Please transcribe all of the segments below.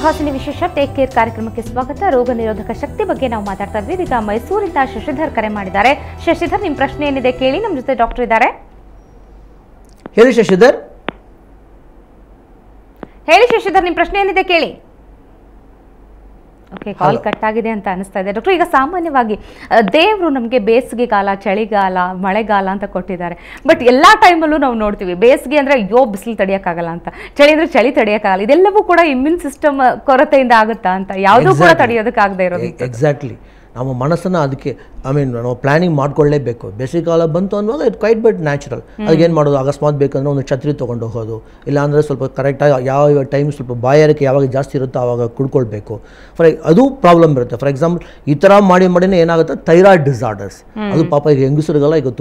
ಸುಹಾಸಿನಿ ವಿಶೇಷ take care ಕಾರ್ಯಕ್ರಮಕ್ಕೆ ಸ್ವಾಗತ. ರೋಗ ನಿರೋಧಕ ಶಕ್ತಿ ಬಗ್ಗೆ ನಾವು ಮಾತಾಡ್ತಾ ಇದ್ವಿ. ಈಗ ಮೈಸೂರಿಂದ ಶಶಿಧರ್ ಕರೆ ಮಾಡಿದ್ದಾರೆ. ಶಶಿಧರ್, ನಿಮ್ಮ ಪ್ರಶ್ನೆ ಏನಿದೆ ಕೇಳಿ. ನಮ್ಮ ಜೊತೆ ಡಾಕ್ಟರ್ ಇದ್ದಾರೆ. ಹೇಳಿ ಶಶಿಧರ್. ಹೇಳಿ ಶಶಿಧರ್, ನಿಮ್ಮ ಪ್ರಶ್ನೆ ಏನಿದೆ ಕೇಳಿ. ಓಕೆ, ಕಾಲ್ ಕಟ್ ಆಗಿದೆ ಅಂತ ಅನಿಸ್ತಾ ಇದೆ. ಡಾಕ್ಟರ್, ಈಗ ಸಾಮಾನ್ಯವಾಗಿ ದೇವರು ನಮಗೆ ಬೇಸಿಗೆಗಾಲ, ಚಳಿಗಾಲ, ಮಳೆಗಾಲ ಅಂತ ಕೊಟ್ಟಿದ್ದಾರೆ. ಬಟ್ ಎಲ್ಲ ಟೈಮಲ್ಲೂ ನಾವು ನೋಡ್ತೀವಿ, ಬೇಸಿಗೆ ಅಂದರೆ ಅಯ್ಯೋ ಬಿಸಿಲು ತಡೆಯೋಕ್ಕಾಗಲ್ಲ ಅಂತ, ಚಳಿ ಅಂದರೆ ಚಳಿ ತಡೆಯೋಕ್ಕಾಗಲ್ಲ. ಇದೆಲ್ಲವೂ ಕೂಡ ಇಮ್ಯೂನ್ ಸಿಸ್ಟಮ್ ಕೊರತೆಯಿಂದ ಆಗುತ್ತಾ ಅಂತ, ಯಾವುದೂ ಕೂಡ ತಡೆಯೋದಕ್ಕಾಗದೇ ಇರೋದು. ಎಕ್ಸಾಕ್ಟ್ಲಿ, ನಮ್ಮ ಮನಸ್ಸನ್ನು ಅದಕ್ಕೆ ನಾವು ಪ್ಲಾನಿಂಗ್ ಮಾಡ್ಕೊಳ್ಳೇಬೇಕು. ಬೇಸಿಗೆಕಾಲ ಬಂತು ಅನ್ನುವಾಗ ಇಟ್ ಕ್ವೈಟ್ ಬಟ್ ನ್ಯಾಚುರಲ್. ಅದಕ್ಕೇನು ಮಾಡೋದು, ಅಕಸ್ಮಾತ್ ಬೇಕಂದ್ರೆ ಒಂದು ಛತ್ರಿ ತೊಗೊಂಡು ಹೋಗೋದು, ಇಲ್ಲಾಂದರೆ ಸ್ವಲ್ಪ ಕರೆಕ್ಟಾಗಿ ಯಾವ ಟೈಮ್ ಸ್ವಲ್ಪ ಬಾಯಾರಿಕೆ ಯಾವಾಗ ಜಾಸ್ತಿ ಇರುತ್ತೋ ಆವಾಗ ಕುಡ್ಕೊಳ್ಬೇಕು. ಅದು ಪ್ರಾಬ್ಲಮ್ ಇರುತ್ತೆ. ಫಾರ್ ಎಕ್ಸಾಂಪಲ್ ಈ ಥರ ಮಾಡಿನೇ ಏನಾಗುತ್ತೆ, ಥೈರಾಯ್ಡ್ ಡಿಸಾರ್ಡರ್ಸ್, ಅದು ಪಾಪ ಈಗ ಹೆಂಗಸರಿಗೆಲ್ಲ ಈಗ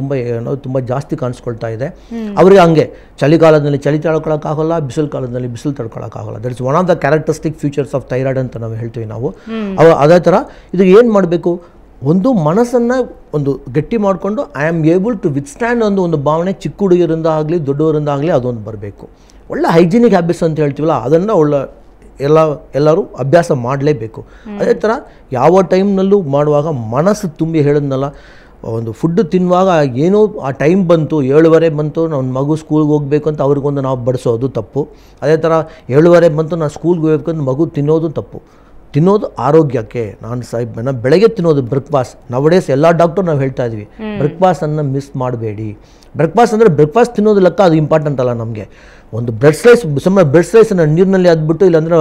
ತುಂಬ ಜಾಸ್ತಿ ಕಾಣಿಸ್ಕೊಳ್ತಾ ಇದೆ. ಅವ್ರಿಗೆ ಹಂಗೆ ಚಳಿಗಾಲದಲ್ಲಿ ಚಳಿ ತಡ್ಕೊಳಕ್ಕಾಗಲ್ಲ, ಬಿಸಿಲು ಕಾಲದಲ್ಲಿ ಬಿಸಿಲು ತಡ್ಕೊಳಕ್ಕಾಗಲ್ಲ. That is one of the characteristic features of thyroid ಅಂತ ನಾವು ಹೇಳ್ತೀವಿ ನಾವು. ಅದೇ ಥರ ಇದು ಏನು ಮಾಡಬೇಕು, ಒಂದು ಮನಸ್ಸನ್ನು ಒಂದು ಗಟ್ಟಿ ಮಾಡಿಕೊಂಡು I am able to withstand ಒಂದು ಭಾವನೆ ಚಿಕ್ಕ ಹುಡುಗರಿಂದ ಆಗಲಿ ದೊಡ್ಡವರಿಂದ ಆಗಲಿ ಅದೊಂದು ಬರಬೇಕು. ಒಳ್ಳೆ ಹೈಜಿನಿಕ್ ಹ್ಯಾಬಿಟ್ಸ್ ಅಂತ ಹೇಳ್ತೀವಲ್ಲ, ಅದನ್ನು ಎಲ್ಲರೂ ಅಭ್ಯಾಸ ಮಾಡಲೇಬೇಕು. ಅದೇ ಥರ ಯಾವ ಟೈಮ್ನಲ್ಲೂ ಮಾಡುವಾಗ ಮನಸ್ಸು ತುಂಬಿ ಹೇಳಿದ್ನಲ್ಲ, ಒಂದು ಫುಡ್ ತಿನ್ನುವಾಗ ಏನೋ ಆ ಟೈಮ್ ಬಂತು, 7:15 ಬಂತು, ನನ್ನ ಮಗು ಸ್ಕೂಲ್ಗೆ ಹೋಗಬೇಕು ಅಂತ ಅವ್ರಿಗೊಂದು ನಾವು ಬಡಿಸೋದು ತಪ್ಪು. ಅದೇ ಥರ 7:15 ಬಂತು, ನಾನು ಸ್ಕೂಲ್ಗೆ ಹೋಗ್ಬೇಕು ಅಂತ ಮಗು ತಿನ್ನೋದು ತಪ್ಪು. ತಿನ್ನೋದು ಆರೋಗ್ಯಕ್ಕೆ. ನಾನು ಬೆಳಗ್ಗೆ ತಿನ್ನೋದು ಬ್ರೇಕ್ಫಾಸ್ಟ್. ನವಡೇಸ್ ಎಲ್ಲ ಡಾಕ್ಟರ್ ನಾವು ಹೇಳ್ತಾ ಇದ್ವಿ, ಬ್ರೇಕ್ಫಾಸ್ಟನ್ನು ಮಿಸ್ ಮಾಡಬೇಡಿ. ಬ್ರೇಕ್ಫಾಸ್ಟ್ ಅಂದರೆ ಬ್ರೇಕ್ಫಾಸ್ಟ್ ತಿನ್ನೋದು ಲೆಕ್ಕ, ಅದು ಇಂಪಾರ್ಟೆಂಟ್ ಅಲ್ಲ ನಮಗೆ. ಒಂದು ಬ್ರೆಡ್ ಸ್ಲೈಸ್, ಸುಮ್ಮನೆ ಬ್ರೆಡ್ ಸ್ಲೈಸನ್ನು ನೀರಿನಲ್ಲಿ ಹಾಕ್ಬಿಟ್ಟು ಇಲ್ಲಾಂದ್ರೆ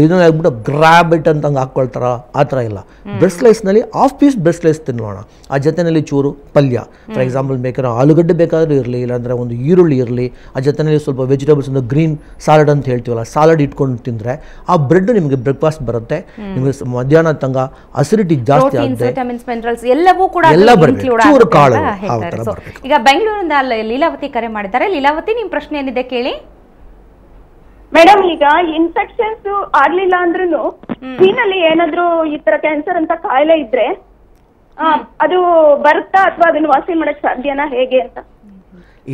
ಇದರಲ್ಲಿ ಹಾಕ್ಬಿಟ್ಟು ಗ್ರಾಬ್ ಇಟ್ ಅಂತ ಹಂಗೆ ಹಾಕ್ಕೊಳ್ತಾರ, ಆ ಥರ ಇಲ್ಲ. ಬ್ರೆಡ್ ಸ್ಲೈಸ್ನಲ್ಲಿ ಹಾಫ್ ಪೀಸ್ ಬ್ರೆಡ್ ಸ್ಲೈಸ್ ತಿನ್ನೋಣ, ಆ ಜೊತೆಯಲ್ಲಿ ಚೂರು ಪಲ್ಯ. ಫಾರ್ ಎಕ್ಸಾಂಪಲ್ ಬೇಕಾದ್ರೆ ಆಲೂಗಡ್ಡೆ ಬೇಕಾದರೂ ಇರಲಿ, ಇಲ್ಲಾಂದರೆ ಒಂದು ಈರುಳ್ಳಿ ಇರಲಿ, ಆ ಜೊತೆಯಲ್ಲಿ ಸ್ವಲ್ಪ ವೆಜಿಟೇಬಲ್ಸ್, ಒಂದು ಗ್ರೀನ್ ಸಾಲಡ್ ಅಂತ ಹೇಳ್ತೀವಲ್ಲ, ಸಾಲಡ್ ಇಟ್ಕೊಂಡು ತಿಂದರೆ ಆ ಬ್ರೆಡ್ ನಿಮಗೆ ಬ್ರೇಕ್ಫಾಸ್ಟ್ ಬರುತ್ತೆ. ನಿಮಗೆ ಮಧ್ಯಾಹ್ನ ತಂಗ ಅಸಿಡಿಟಿ ಜಾಸ್ತಿ ಆಗುತ್ತೆ, ಎಲ್ಲವೂ ಕೂಡ ಎಲ್ಲ ಬರಬೇಕು, ಚೂರು ಕಾಳು. ಈಗ ಬೆಂಗಳೂರಿಂದ ಲೀಲಾವತಿ ಕರೆ ಮಾಡಿದ್ದಾರೆ. ಲೀಲಾವತಿ, ನಿಮ್ಮ ಪ್ರಶ್ನೆ ಏನಿದೆ ಕೇಳಿ. ಮೇಡಮ್, ಈಗ ಇನ್ಫೆಕ್ಷನ್ಸ್ ಆಗ್ಲಿಲ್ಲ ಅಂದ್ರೂ ಸ್ಕಿನ್ನಲ್ಲಿ ಏನಾದ್ರೂ ಈ ತರ ಕ್ಯಾನ್ಸರ್ ಅಂತ ಕಾಯಿಲೆ ಇದ್ರೆ ಅದು ಬರುತ್ತಾ ಅಥವಾ ಅದನ್ನು ವಾಸಿ ಮಾಡಕ್ ಸಾಧ್ಯನಾ, ಹೇಗೆ ಅಂತ?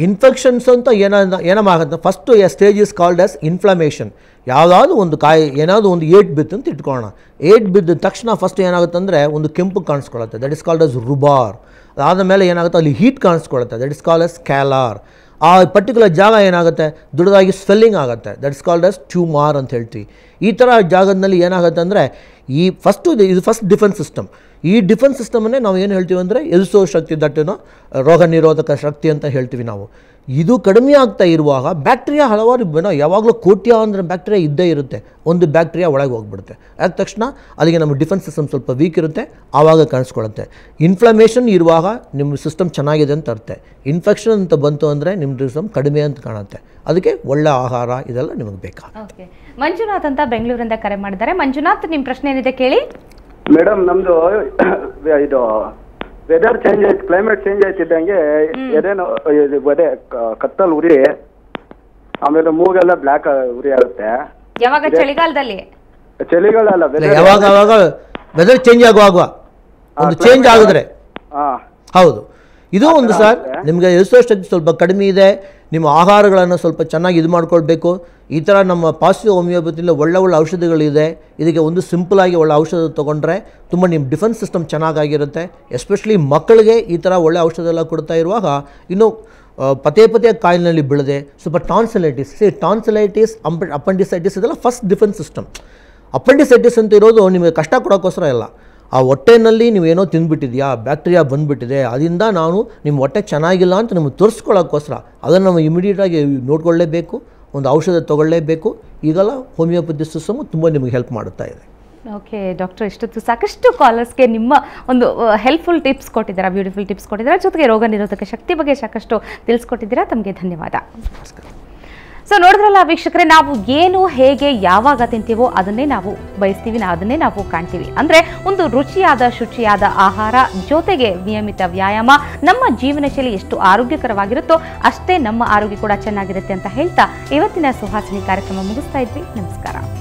ಇನ್ಫೆಕ್ಷನ್ಸ್ ಅಂತ ಏನಾಗುತ್ತೆ, first stage is called as inflammation. ಯಾವುದಾದ್ರು ಒಂದು ಏನಾದರೂ ಒಂದು ಏಟ್ ಬಿತ್ತು ಅಂತ ಇಟ್ಕೊಳ್ಳೋಣ. ಏಟ್ ಬಿದ್ದ ತಕ್ಷಣ ಫಸ್ಟ್ ಏನಾಗುತ್ತೆ ಅಂದರೆ ಒಂದು ಕೆಂಪು ಕಾಣಿಸ್ಕೊಳ್ಳುತ್ತೆ, that is called as rubor. ಅದಾದ ಮೇಲೆ ಏನಾಗುತ್ತೆ, ಅಲ್ಲಿ ಹೀಟ್ ಕಾಣಿಸ್ಕೊಳ್ಳುತ್ತೆ, that is called as calor. ಆ ಪರ್ಟಿಕ್ಯುಲರ್ ಜಾಗ ಏನಾಗುತ್ತೆ, ದೊಡ್ಡದಾಗಿ ಸ್ವೆಲ್ಲಿಂಗ್ ಆಗುತ್ತೆ, that is called as tumour ಅಂತ ಹೇಳ್ತೀವಿ. ಈ ಥರ ಜಾಗದಲ್ಲಿ ಏನಾಗುತ್ತೆ ಅಂದರೆ ಇದು ಫಸ್ಟ್ ಡಿಫೆನ್ಸ್ ಸಿಸ್ಟಮ್. ಈ ಡಿಫೆನ್ಸ್ ಸಿಸ್ಟಮನ್ನೇ ನಾವು ಏನು ಹೇಳ್ತೀವಿ ಅಂದರೆ ಎದುರಿಸೋ ಶಕ್ತಿ, ದಟ್ಟೇನೋ ರೋಗ ನಿರೋಧಕ ಶಕ್ತಿ ಅಂತ ಹೇಳ್ತೀವಿ ನಾವು. ಇದು ಕಡಿಮೆ ಆಗ್ತಾ ಇರುವಾಗ ಬ್ಯಾಕ್ಟೀರಿಯಾ ಹಲವಾರು ಯಾವಾಗಲೂ ಕೋಟ್ಯಾಂತರ ಬ್ಯಾಕ್ಟೀರಿಯಾ ಇದ್ದೇ ಇರುತ್ತೆ. ಒಂದು ಬ್ಯಾಕ್ಟೀರಿಯಾ ಒಳಗೆ ಹೋಗ್ಬಿಡುತ್ತೆ, ಆದ ತಕ್ಷಣ ಅಲ್ಲಿಗೆ ನಮ್ಮ ಡಿಫೆನ್ಸ್ ಸಿಸ್ಟಮ್ ಸ್ವಲ್ಪ ವೀಕ್ ಇರುತ್ತೆ, ಆವಾಗ ಕಾಣಿಸ್ಕೊಳ್ಳುತ್ತೆ. ಇನ್ಫ್ಲಮೇಷನ್ ಇರುವಾಗ ನಿಮ್ಮ ಸಿಸ್ಟಮ್ ಚೆನ್ನಾಗಿದೆ ಅಂತ ಅರ್ಥ. ಇನ್ಫೆಕ್ಷನ್ ಅಂತ ಬಂತು ಅಂದರೆ ನಿಮ್ಮ ಸಿಸ್ಟಮ್ ಕಡಿಮೆ ಅಂತ ಕಾಣುತ್ತೆ. ಅದಕ್ಕೆ ಒಳ್ಳೆ ಆಹಾರ ಇದೆಲ್ಲ ನಿಮಗೆ ಬೇಕಾಗುತ್ತೆ. ಮಂಜುನಾಥ್ ಅಂತ ಬೆಂಗಳೂರಿಂದ ಕರೆ ಮಾಡಿದ್ದಾರೆ. ಮಂಜುನಾಥ್, ನಿಮ್ಮ ಪ್ರಶ್ನೆ ಏನಿದೆ ಕೇಳಿ. ಮೇಡಮ್, ನಮ್ದು ಇದು ವೆದರ್ ಚೇಂಜ್ ಆಯ್ತು, ಕ್ಲೈಮೇಟ್ ಚೇಂಜ್ ಆಯ್ತಿದ್ದಂಗೆ ಎದೇನು ಒದೆ ಕತ್ತಲ್ ಉರಿ, ಆಮೇಲೆ ಮೂಗೆಲ್ಲ ಬ್ಲ್ಯಾಕ್ ಉರಿ ಆಗುತ್ತೆ. ಯಾವಾಗ? ಚಳಿಗಾಲದಲ್ಲಿ? ಚಳಿಗಾಲ ಅಲ್ಲ, ಯಾವಾಗ ವೆದರ್ ಚೇಂಜ್ ಆಗುವಾಗ ಒಂದು ಚೇಂಜ್ ಆಗಿದ್ರೆ ಹೌದು. ಇದು ಒಂದು ಸರ್, ನಿಮಗೆ ಎಷ್ಟೊಷ್ಟು ಸ್ವಲ್ಪ ಕಡಿಮೆ ಇದೆ, ನಿಮ್ಮ ಆಹಾರಗಳನ್ನು ಸ್ವಲ್ಪ ಚೆನ್ನಾಗಿ ಇದು ಮಾಡ್ಕೊಳ್ಬೇಕು. ಈ ಥರ ನಮ್ಮ ಪಾಸಿಟಿವ್ ಹೋಮಿಯೋಪತಿಯಲ್ಲಿ ಒಳ್ಳೆ ಔಷಧಿಗಳಿದೆ. ಇದಕ್ಕೆ ಒಂದು ಸಿಂಪಲಾಗಿ ಒಳ್ಳೆ ಔಷಧ ತೊಗೊಂಡ್ರೆ ತುಂಬ ನಿಮ್ಮ ಡಿಫೆನ್ಸ್ ಸಿಸ್ಟಮ್ ಚೆನ್ನಾಗಿರುತ್ತೆ. ಎಸ್ಪೆಷಲಿ ಮಕ್ಕಳಿಗೆ ಈ ಥರ ಒಳ್ಳೆ ಔಷಧ ಎಲ್ಲ ಕೊಡ್ತಾ ಇರುವಾಗ ಇನ್ನು ಪದೇ ಕಾಯಿಲೆಯಲ್ಲಿ ಬೀಳದೆ ಸ್ವಲ್ಪ ಟಾನ್ಸಿಲೈಟಿಸ್, ಅಪೆಂಡಿಸೈಟಿಸ್ ಇದೆಲ್ಲ ಫಸ್ಟ್ ಡಿಫೆನ್ಸ್ ಸಿಸ್ಟಮ್. ಅಪೆಂಡಿಸೈಟಿಸ್ ಅಂತ ಇರೋದು ನಿಮಗೆ ಕಷ್ಟ ಕೊಡೋಕ್ಕೋಸ್ಕರ ಇಲ್ಲ. ಆ ಹೊಟ್ಟೆನಲ್ಲಿ ನೀವೇನೋ ತಿಂದುಬಿಟ್ಟಿದೆಯಾ, ಬ್ಯಾಕ್ಟೀರಿಯಾ ಬಂದುಬಿಟ್ಟಿದೆ, ಅದರಿಂದ ನಿಮ್ಮ ಹೊಟ್ಟೆ ಚೆನ್ನಾಗಿಲ್ಲ ಅಂತ ನಿಮಗೆ ತೋರಿಸ್ಕೊಳ್ಳೋಕ್ಕೋಸ್ಕರ ಅದನ್ನು ನಾವು ಇಮಿಡಿಯೇಟಾಗಿ ನೋಡ್ಕೊಳ್ಳೇಬೇಕು, ಒಂದು ಔಷಧ ತೊಗೊಳ್ಳೇಬೇಕು. ಈಗೆಲ್ಲ ಹೋಮಿಯೋಪತಿ ಸಿಸ್ಟಮು ತುಂಬ ನಿಮಗೆ ಹೆಲ್ಪ್ ಮಾಡುತ್ತಾ ಇದೆ. ಓಕೆ ಡಾಕ್ಟರ್, ಇಷ್ಟೊತ್ತು ಸಾಕಷ್ಟು ಕಾಲರ್ಸ್ಗೆ ನಿಮ್ಮ ಒಂದು ಹೆಲ್ಪ್ಫುಲ್ ಟಿಪ್ಸ್ ಕೊಟ್ಟಿದ್ದೀರಾ, ಬ್ಯೂಟಿಫುಲ್ ಟಿಪ್ಸ್ ಕೊಟ್ಟಿದ್ದೀರಾ, ಜೊತೆಗೆ ರೋಗ ನಿರೋಧಕ ಶಕ್ತಿ ಬಗ್ಗೆ ಸಾಕಷ್ಟು ತಿಳಿಸ್ಕೊಟ್ಟಿದ್ದೀರಾ. ತಮಗೆ ಧನ್ಯವಾದ. ಸೊ ನೋಡಿದ್ರಲ್ಲ ವೀಕ್ಷಕರೇ, ನಾವು ಏನು ಹೇಗೆ ಯಾವಾಗ ತಿಂತೀವೋ ಅದನ್ನೇ ನಾವು ಬಯಸ್ತೀವಿ, ಅದನ್ನೇ ನಾವು ಕಾಣ್ತೀವಿ. ಅಂದರೆ ಒಂದು ರುಚಿಯಾದ ಶುಚಿಯಾದ ಆಹಾರ ಜೊತೆಗೆ ನಿಯಮಿತ ವ್ಯಾಯಾಮ ನಮ್ಮ ಜೀವನ ಶೈಲಿ ಎಷ್ಟು ಆರೋಗ್ಯಕರವಾಗಿರುತ್ತೋ ಅಷ್ಟೇ ನಮ್ಮ ಆರೋಗ್ಯ ಕೂಡ ಚೆನ್ನಾಗಿರುತ್ತೆ ಅಂತ ಹೇಳ್ತಾ ಇವತ್ತಿನ ಸುಹಾಸಿನಿ ಕಾರ್ಯಕ್ರಮ ಮುಗಿಸ್ತಾ ಇದ್ವಿ. ನಮಸ್ಕಾರ.